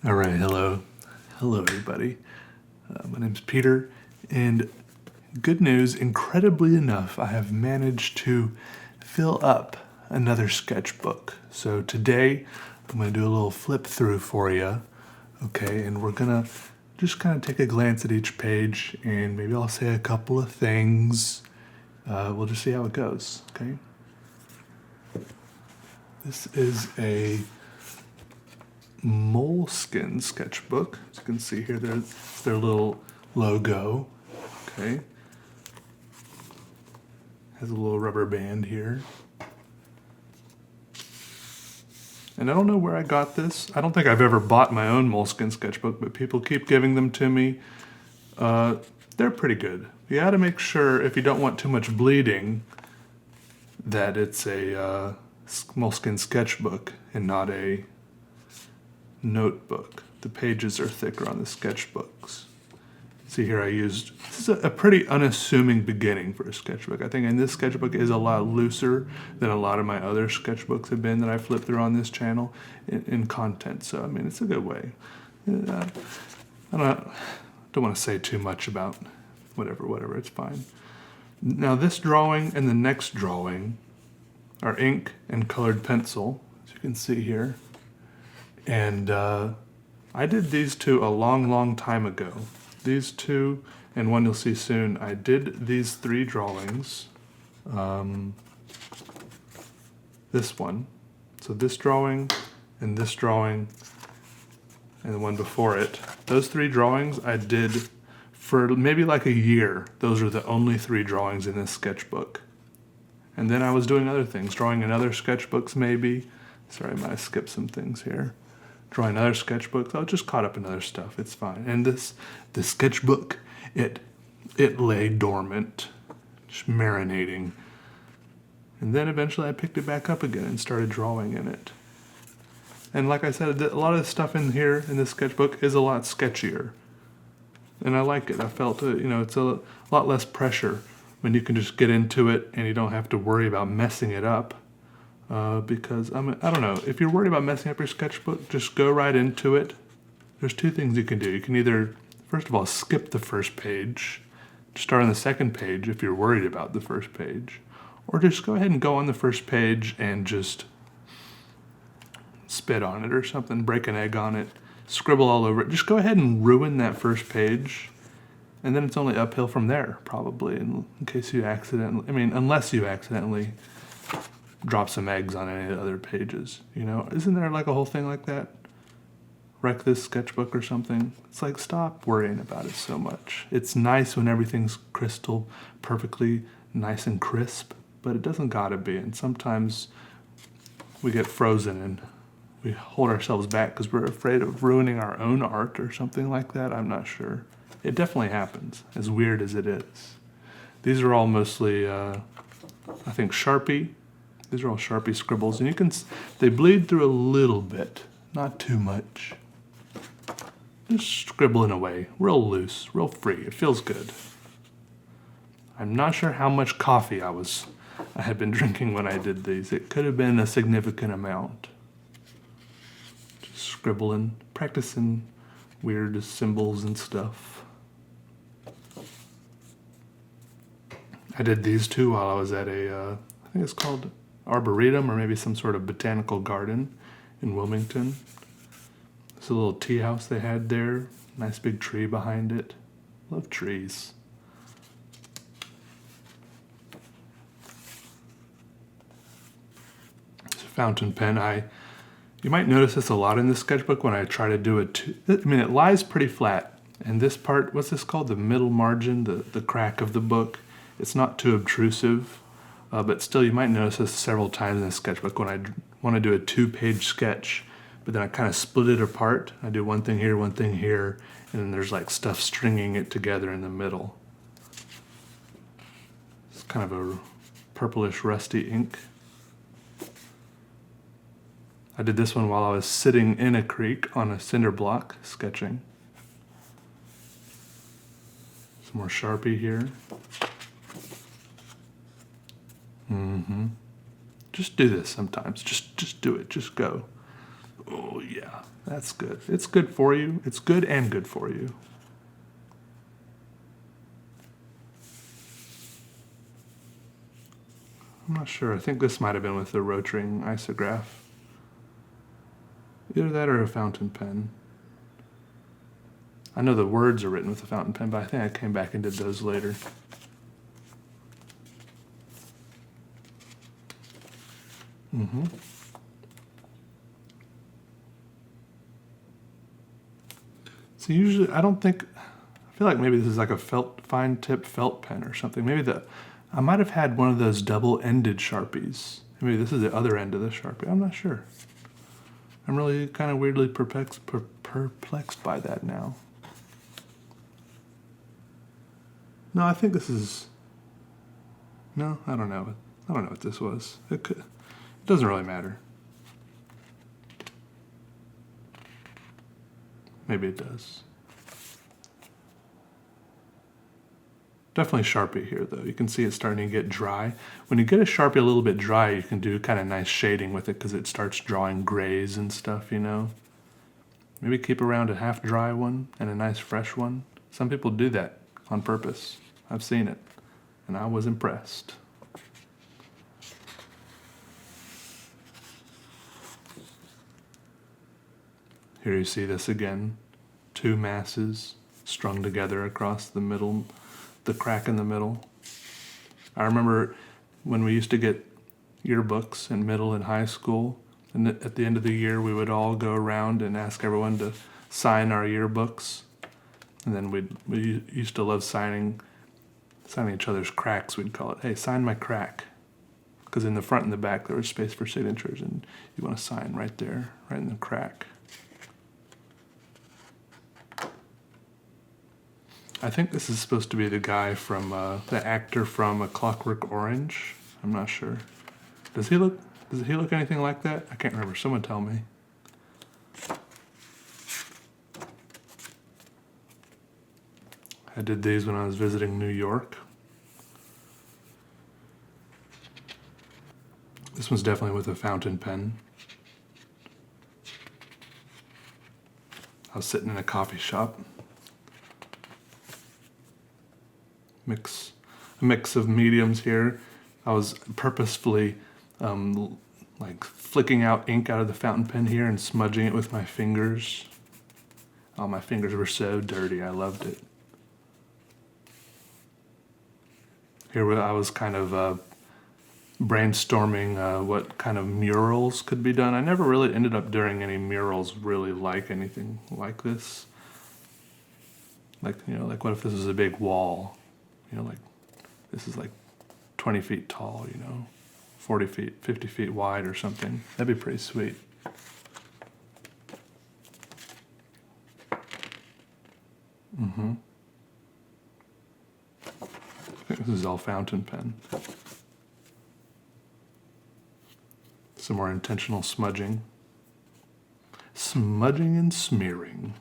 All right, hello. Hello, everybody. My name's Peter, and good news, incredibly enough, I have managed to fill up another sketchbook. So today, I'm going to do a little flip through for you, okay? And we're going to just kind of take a glance at each page, and maybe I'll say a couple of things. We'll just see how it goes, okay? This is a Moleskine Sketchbook. As you can see here, there's their little logo. Okay. Has a little rubber band here. And I don't know where I got this. I don't think I've ever bought my own Moleskine Sketchbook, but people keep giving them to me. They're pretty good. You got to make sure, if you don't want too much bleeding, that it's a Moleskine Sketchbook and not a notebook. The pages are thicker on the sketchbooks. See here, this is a pretty unassuming beginning for a sketchbook. I think in this sketchbook is a lot looser than a lot of my other sketchbooks have been that I flipped through on this channel in content. So, I mean, it's a good way. I don't want to say too much about whatever, it's fine. Now this drawing and the next drawing are ink and colored pencil, as you can see here. And I did these two a long time ago. These two, and one you'll see soon, I did these three drawings. This one. So this drawing, and this drawing, and the one before it. Those three drawings I did for maybe like a year. Those are the only three drawings in this sketchbook. And then I was doing other things, drawing in other sketchbooks maybe. Sorry, I might have skipped some things here. Drawing other sketchbooks. I was just caught up in other stuff. It's fine. And this sketchbook, it lay dormant, just marinating. And then eventually I picked it back up again and started drawing in it. And like I said, a lot of the stuff in here in this sketchbook is a lot sketchier. And I like it. I felt, it's a lot less pressure when you can just get into it and you don't have to worry about messing it up. Because, I don't know, if you're worried about messing up your sketchbook, just go right into it. There's two things you can do. You can either, first of all, skip the first page, start on the second page if you're worried about the first page, or just go ahead and go on the first page and just spit on it or something, break an egg on it, scribble all over it. Just go ahead and ruin that first page, and then it's only uphill from there, probably, in case you unless you accidentally drop some eggs on any of the other pages, Isn't there like a whole thing like that? Wreck this sketchbook or something? It's like, stop worrying about it so much. It's nice when everything's crystal, perfectly nice and crisp, but it doesn't gotta be. And sometimes we get frozen and we hold ourselves back because we're afraid of ruining our own art or something like that. I'm not sure. It definitely happens, as weird as it is. These are all mostly, I think, Sharpie. These are all Sharpie scribbles, and they bleed through a little bit, not too much. Just scribbling away, real loose, real free. It feels good. I'm not sure how much coffee I had been drinking when I did these. It could have been a significant amount. Just scribbling, practicing weird symbols and stuff. I did these two while I was at I think it's called Arboretum, or maybe some sort of botanical garden in Wilmington. It's a little tea house they had there. Nice big tree behind it. Love trees. It's a fountain pen. You might notice this a lot in this sketchbook when I try to do it. It lies pretty flat. And this part, what's this called? The middle margin, the crack of the book. It's not too obtrusive. But still, you might notice this several times in the sketchbook when I want to do a 2-page sketch, but then I kind of split it apart. I do one thing here, and then there's like stuff stringing it together in the middle. It's kind of a purplish rusty ink. I did this one while I was sitting in a creek on a cinder block sketching. Some more Sharpie here. Just do this sometimes. Just do it. Just go. Oh, yeah, that's good. It's good for you. It's good and good for you. I'm not sure. I think this might have been with the Rotring isograph. Either that or a fountain pen. I know the words are written with a fountain pen, but I think I came back and did those later. So usually, I feel like maybe this is like a fine tip felt pen or something. I might have had one of those double-ended Sharpies. Maybe this is the other end of the Sharpie. I'm not sure. I'm really kind of weirdly perplexed by that now. No, I think this is... No, I don't know. I don't know what this was. It doesn't really matter. Maybe it does. Definitely Sharpie here, though. You can see it's starting to get dry. When you get a Sharpie a little bit dry, you can do kind of nice shading with it because it starts drawing grays and stuff, you know? Maybe keep around a half-dry one and a nice fresh one. Some people do that on purpose. I've seen it, and I was impressed. Here you see this again. Two masses strung together across the middle, the crack in the middle. I remember when we used to get yearbooks in middle and high school, and at the end of the year we would all go around and ask everyone to sign our yearbooks. And then we used to love signing each other's cracks, we'd call it. Hey, sign my crack. Because in the front and the back there was space for signatures, and you want to sign right there, right in the crack. I think this is supposed to be the guy from, the actor from A Clockwork Orange. I'm not sure. Does he look anything like that? I can't remember. Someone tell me. I did these when I was visiting New York. This one's definitely with a fountain pen. I was sitting in a coffee shop. A mix of mediums here. I was purposefully like flicking out ink out of the fountain pen here and smudging it with my fingers. Oh, my fingers were so dirty. I loved it. Here I was kind of brainstorming what kind of murals could be done. I never really ended up doing any murals really like anything like this. Like, you know, like what if this was a big wall? You know, like this is like 20 feet tall, you know, 40 feet, 50 feet wide or something. That'd be pretty sweet. I think this is all fountain pen. Some more intentional smudging. Smudging and smearing.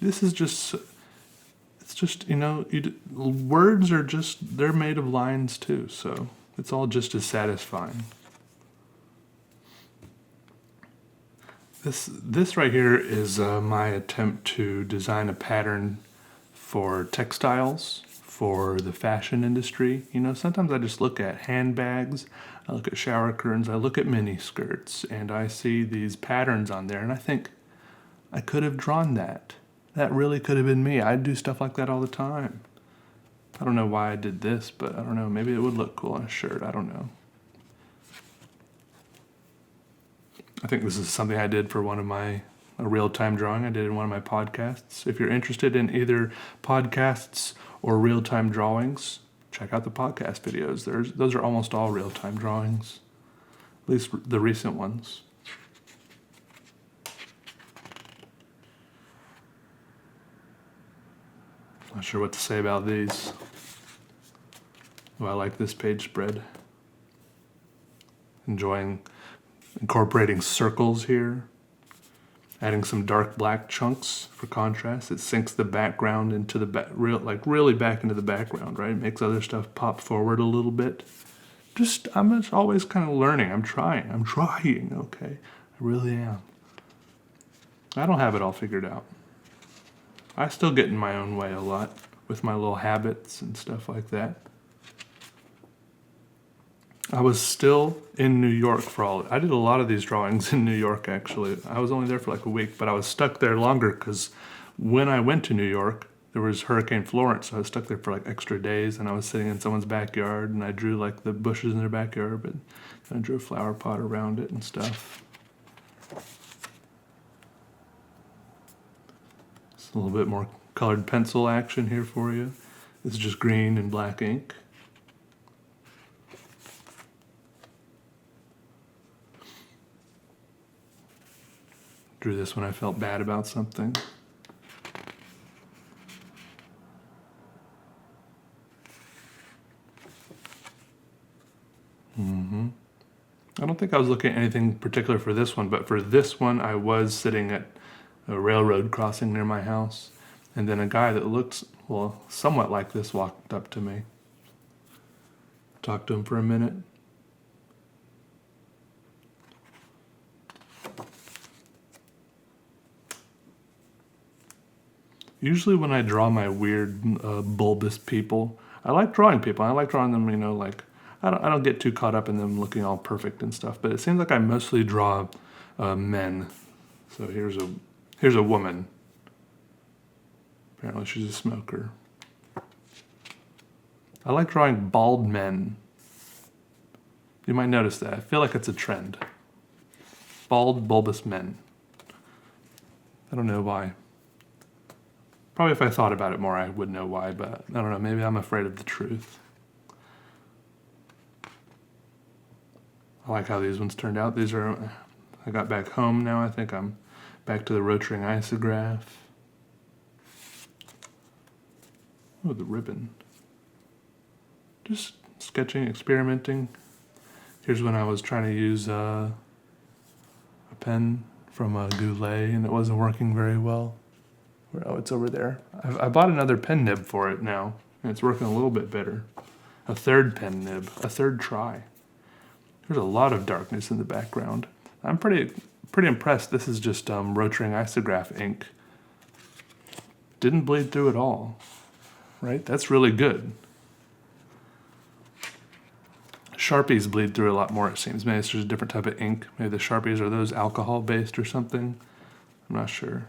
This is just, it's just, you know, words are just, they're made of lines too, so it's all just as satisfying. This right here is my attempt to design a pattern for textiles, for the fashion industry. You know, sometimes I just look at handbags, I look at shower curtains, I look at mini skirts, and I see these patterns on there, and I think, I could have drawn that. That really could have been me. I'd do stuff like that all the time. I don't know why I did this, but I don't know. Maybe it would look cool on a shirt. I don't know. I think this is something I did for a real-time drawing I did in one of my podcasts. If you're interested in either podcasts or real-time drawings, check out the podcast videos. Those are almost all real-time drawings, at least the recent ones. Not sure what to say about these. Oh, I like this page spread. Enjoying incorporating circles here Adding some dark black chunks for contrast. It sinks the background into the really back into the background, right? It makes other stuff pop forward a little bit. I'm just always kind of learning. I'm trying, okay? I really am. I don't have it all figured out. I still get in my own way a lot with my little habits and stuff like that. I was still in New York I did a lot of these drawings in New York, actually. I was only there for like a week, but I was stuck there longer because when I went to New York, there was Hurricane Florence, so I was stuck there for like extra days, and I was sitting in someone's backyard, and I drew like the bushes in their backyard, but I drew a flower pot around it and stuff. Just a little bit more colored pencil action here for you. This is just green and black ink. Drew this when I felt bad about something. I don't think I was looking at anything particular for this one, but for this one, I was sitting at a railroad crossing near my house, and then a guy that looked, somewhat like this walked up to me. Talked to him for a minute. Usually when I draw my weird, bulbous people, I like drawing people. I like drawing them, I don't get too caught up in them looking all perfect and stuff, but it seems like I mostly draw men. So here's a woman. Apparently she's a smoker. I like drawing bald men. You might notice that. I feel like it's a trend. Bald, bulbous men. I don't know why. Probably if I thought about it more, I would know why, but I don't know. Maybe I'm afraid of the truth. I like how these ones turned out. I got back home now. I think I'm back to the rotating isograph. Oh, the ribbon. Just sketching, experimenting. Here's when I was trying to use a pen from a Goulet and it wasn't working very well. Oh, it's over there. I bought another pen nib for it now, and it's working a little bit better. A third pen nib, a third try. There's a lot of darkness in the background. I'm pretty impressed. This is just rotating isograph ink. Didn't bleed through at all, right? That's really good. Sharpies bleed through a lot more, it seems. Maybe it's just a different type of ink. Maybe the Sharpies, are those alcohol-based or something? I'm not sure.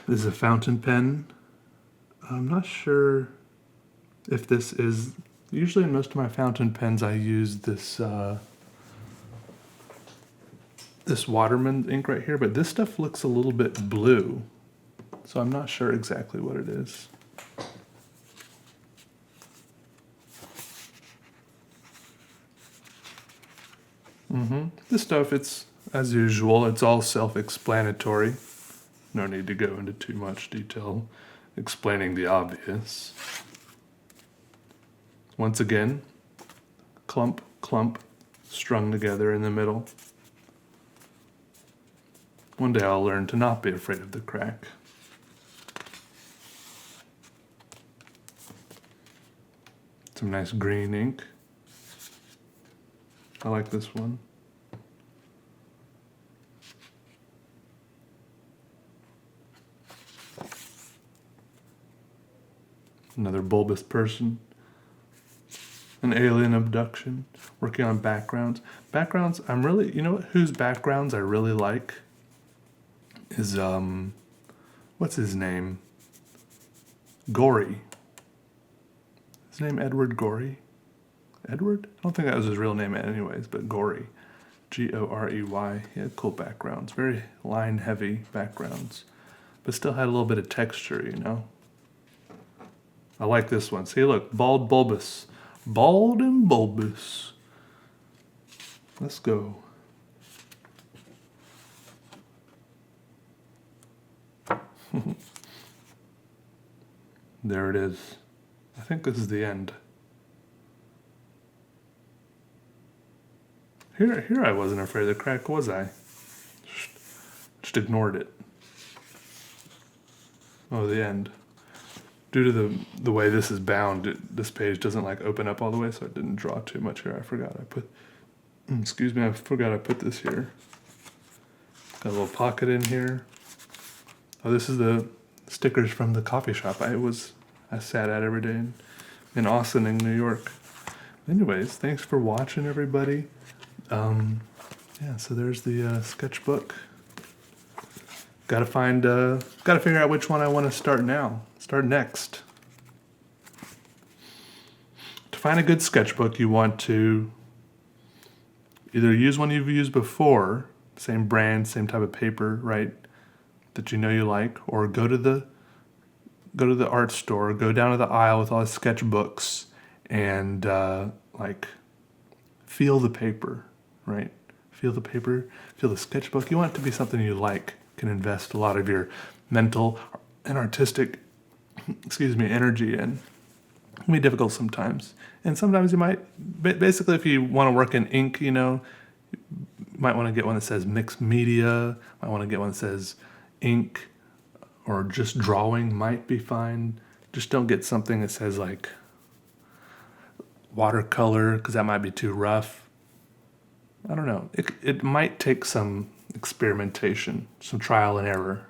This is a fountain pen. I'm not sure if this is... Usually in most of my fountain pens I use this this Waterman ink right here, but this stuff looks a little bit blue. So I'm not sure exactly what it is. This stuff, it's, as usual, it's all self-explanatory. No need to go into too much detail explaining the obvious. Once again, clump, clump, strung together in the middle. One day I'll learn to not be afraid of the crack. Some nice green ink. I like this one. Another bulbous person. An alien abduction. Working on backgrounds. Backgrounds, you know whose backgrounds I really like? Is, what's his name? Gorey. His name Edward Gorey? Edward? I don't think that was his real name anyways, but Gorey. Gorey. He had cool backgrounds. Very line-heavy backgrounds. But still had a little bit of texture, you know? I like this one. See, look, bald, bulbous. Bald and bulbous. Let's go. There it is. I think this is the end. Here I wasn't afraid of the crack, was I? Just ignored it. Oh, the end. Due to the way this is bound, this page doesn't like open up all the way, so it didn't draw too much here. I forgot I put this here. Got a little pocket in here. Oh, this is the stickers from the coffee shop I sat at every day in Austin, in New York. Anyways, thanks for watching, everybody. Yeah, so there's the sketchbook. Gotta figure out which one I want to start next. To find a good sketchbook, you want to either use one you've used before, same brand, same type of paper, right, that you know you like, or go to the art store, go down to the aisle with all the sketchbooks and like feel the paper, right? Feel the paper, feel the sketchbook. You want it to be something you like, can invest a lot of your mental and artistic, energy in. It can be difficult sometimes. And sometimes you might, basically if you want to work in ink, you might want to get one that says mixed media, might want to get one that says ink, or just drawing might be fine. Just don't get something that says like watercolor, because that might be too rough. I don't know. It might take some experimentation, some trial and error.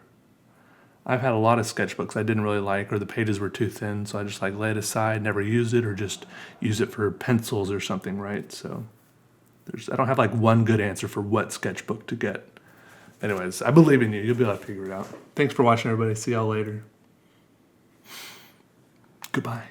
I've had a lot of sketchbooks I didn't really like, or the pages were too thin, so I just like lay it aside, never used it, or just use it for pencils or something, right? So I don't have like one good answer for what sketchbook to get. Anyways, I believe in you. You'll be able to figure it out. Thanks for watching, everybody. See y'all later. Goodbye.